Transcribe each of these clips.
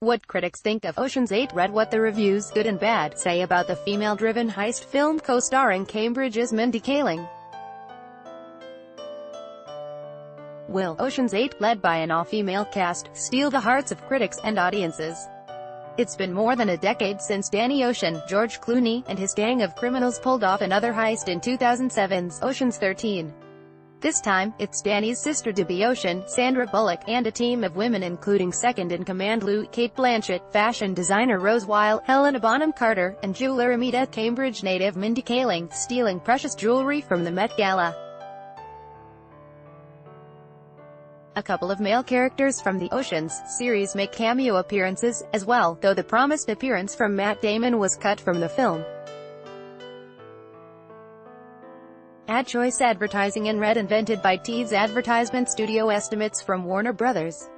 What critics think of Ocean's 8. Read what the reviews, good and bad, say about the female-driven heist film co-starring Cambridge's Mindy Kaling. Will Ocean's 8, led by an all-female cast, steal the hearts of critics and audiences? It's been more than a decade since Danny Ocean, George Clooney, and his gang of criminals pulled off another heist in 2007's Ocean's 13. This time, it's Danny's sister Debbie Ocean, Sandra Bullock, and a team of women including second-in-command Lou, Kate Blanchett, fashion designer Rose Weil, Helena Bonham Carter, and jeweler Amita Cambridge native Mindy Kaling, stealing precious jewelry from the Met Gala. A couple of male characters from the Oceans series make cameo appearances, as well, though the promised appearance from Matt Damon was cut from the film. Ad choice advertising and Red invented by Teads Advertisement Studio estimates from Warner Brothers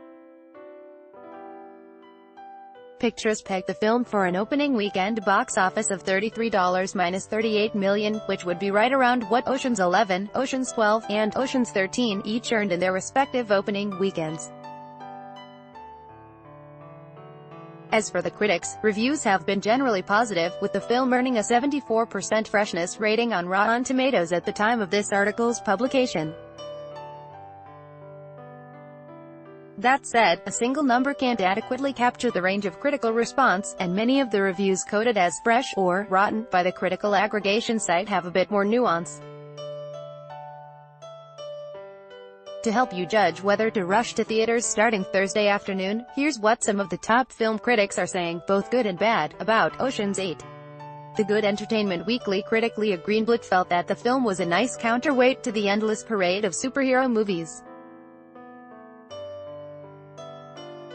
Pictures pegged the film for an opening weekend box office of $33 minus $38 million, which would be right around what Ocean's 11, Ocean's 12, and Ocean's 13 each earned in their respective opening weekends. As for the critics, reviews have been generally positive, with the film earning a 74% freshness rating on Rotten Tomatoes at the time of this article's publication. That said, a single number can't adequately capture the range of critical response, and many of the reviews coded as fresh or rotten by the critical aggregation site have a bit more nuance. To help you judge whether to rush to theaters starting Thursday afternoon, here's what some of the top film critics are saying, both good and bad, about Ocean's 8. The Good Entertainment Weekly critic Leah Greenblatt felt that the film was a nice counterweight to the endless parade of superhero movies.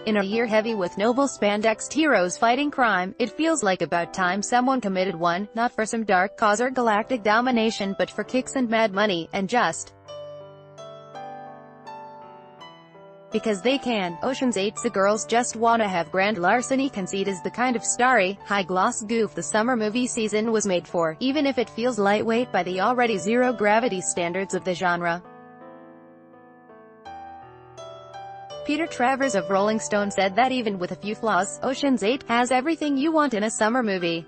In a year heavy with noble spandexed heroes fighting crime, it feels like about time someone committed one, not for some dark cause or galactic domination but for kicks and mad money, and just because they can. Ocean's 8's The Girls Just Wanna Have Grand Larceny conceit is the kind of starry, high-gloss goof the summer movie season was made for, even if it feels lightweight by the already zero-gravity standards of the genre. Peter Travers of Rolling Stone said that even with a few flaws, Ocean's 8 has everything you want in a summer movie.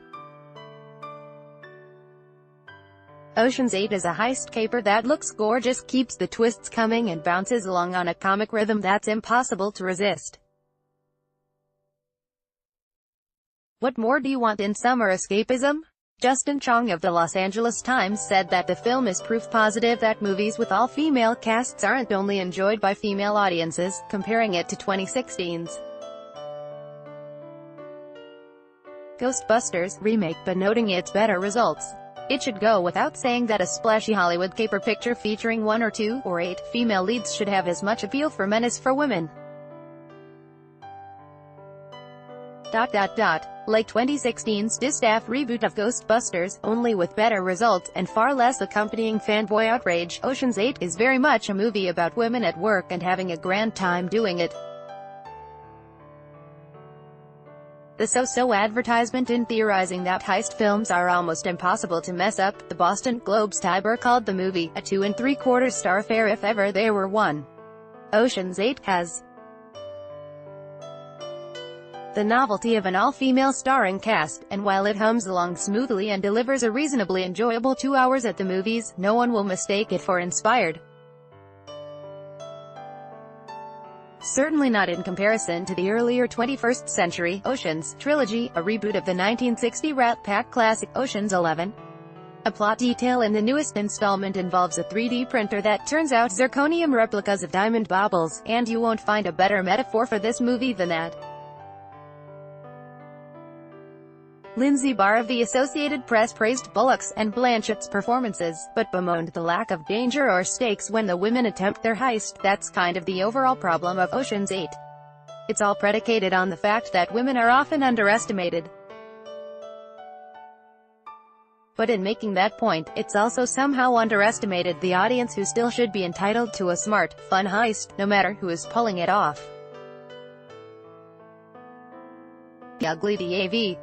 Ocean's 8 is a heist caper that looks gorgeous, keeps the twists coming, and bounces along on a comic rhythm that's impossible to resist. What more do you want in summer escapism? Justin Chong of the Los Angeles Times said that the film is proof positive that movies with all-female casts aren't only enjoyed by female audiences, comparing it to 2016's Ghostbusters remake, but noting its better results. It should go without saying that a splashy Hollywood caper picture featuring 1 or 2, or 8, female leads should have as much appeal for men as for women. Like 2016's distaff reboot of Ghostbusters, only with better results, and far less accompanying fanboy outrage, Ocean's 8 is very much a movie about women at work and having a grand time doing it. The so-so advertisement in theorizing that heist films are almost impossible to mess up. The Boston Globe's Ty Burr called the movie a 2 3/4 star affair if ever there were one. Ocean's 8 has the novelty of an all-female starring cast, and while it hums along smoothly and delivers a reasonably enjoyable 2 hours at the movies, no one will mistake it for inspired. Certainly not in comparison to the earlier 21st century Ocean's trilogy, a reboot of the 1960 Rat Pack classic, Ocean's 11. A plot detail in the newest installment involves a 3D printer that turns out zirconium replicas of diamond baubles, and you won't find a better metaphor for this movie than that. Lindsay Barr of the Associated Press praised Bullock's and Blanchett's performances, but bemoaned the lack of danger or stakes when the women attempt their heist. That's kind of the overall problem of Ocean's 8. It's all predicated on the fact that women are often underestimated. But in making that point, it's also somehow underestimated the audience who still should be entitled to a smart, fun heist, no matter who is pulling it off. Ugly DAV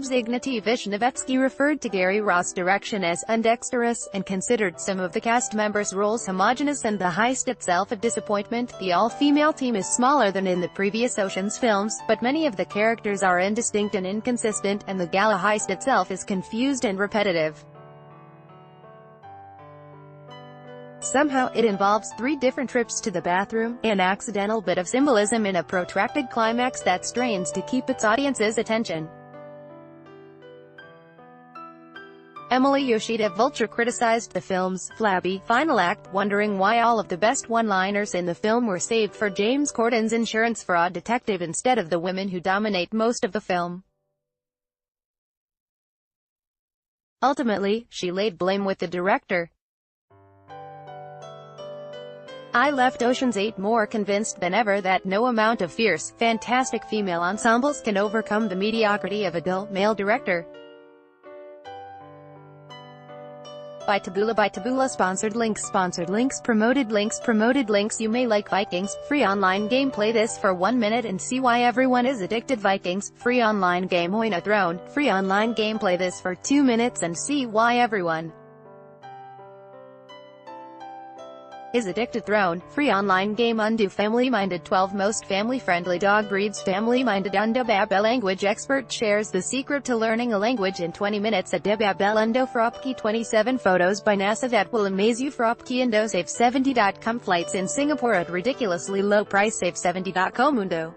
Ignatiy Vishnevetsky referred to Gary Ross' direction as undexterous, and considered some of the cast members' roles homogeneous and the heist itself a disappointment. The all-female team is smaller than in the previous Ocean's films, but many of the characters are indistinct and inconsistent, and the gala heist itself is confused and repetitive. Somehow, it involves 3 different trips to the bathroom, an accidental bit of symbolism in a protracted climax that strains to keep its audience's attention. Emily Yoshida of Vulture criticized the film's flabby final act, wondering why all of the best one-liners in the film were saved for James Corden's insurance fraud detective instead of the women who dominate most of the film. Ultimately, she laid blame with the director. I left Ocean's 8 more convinced than ever that no amount of fierce, fantastic female ensembles can overcome the mediocrity of a dull, male director. By Taboola Sponsored links Promoted links You may like Vikings, free online game. Play this for 1 minute and see why everyone is addicted. Vikings, free online game. Oina Throne, free online game. Play this for 2 minutes and see why everyone is addicted. Throne, free online game. Undo family-minded 12 most family-friendly dog breeds. Family-minded Undo Babel language expert shares the secret to learning a language in 20 minutes at Babel Undo Fropki 27 photos by NASA that will amaze you. Fropki Undo Save70.com flights in Singapore at ridiculously low price. Save70.com Undo.